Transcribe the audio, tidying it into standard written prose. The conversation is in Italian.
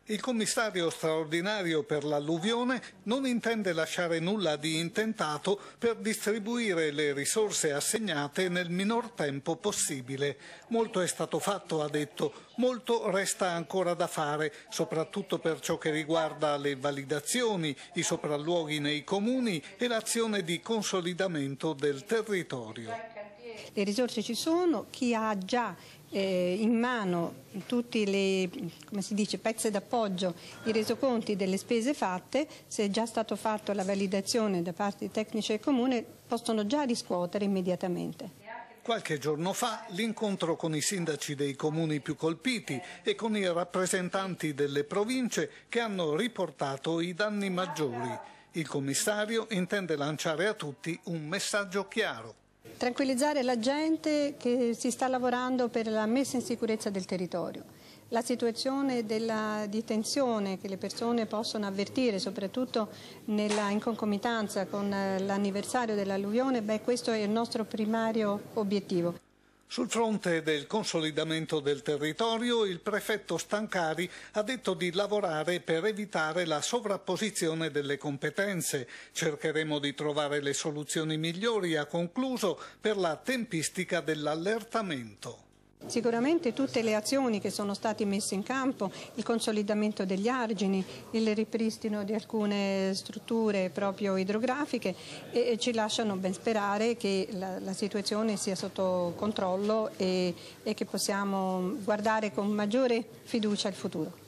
Il commissario straordinario per l'alluvione non intende lasciare nulla di intentato per distribuire le risorse assegnate nel minor tempo possibile. Molto è stato fatto, ha detto, molto resta ancora da fare, soprattutto per ciò che riguarda le validazioni, i sopralluoghi nei comuni e l'azione di consolidamento del territorio. Le risorse ci sono, chi ha già in mano tutti le pezzi d'appoggio, i resoconti delle spese fatte, se è già stato fatto la validazione da parte di tecnici del Comune, possono già riscuotere immediatamente. Qualche giorno fa l'incontro con i sindaci dei comuni più colpiti e con i rappresentanti delle province che hanno riportato i danni maggiori. Il commissario intende lanciare a tutti un messaggio chiaro. Tranquillizzare la gente che si sta lavorando per la messa in sicurezza del territorio. La situazione di tensione che le persone possono avvertire, soprattutto in concomitanza con l'anniversario dell'alluvione, questo è il nostro primario obiettivo. Sul fronte del consolidamento del territorio, il prefetto Stancari ha detto di lavorare per evitare la sovrapposizione delle competenze. Cercheremo di trovare le soluzioni migliori, ha concluso, per la tempistica dell'allertamento. Sicuramente tutte le azioni che sono state messe in campo, il consolidamento degli argini, il ripristino di alcune strutture proprio idrografiche ci lasciano ben sperare che la situazione sia sotto controllo e che possiamo guardare con maggiore fiducia al futuro.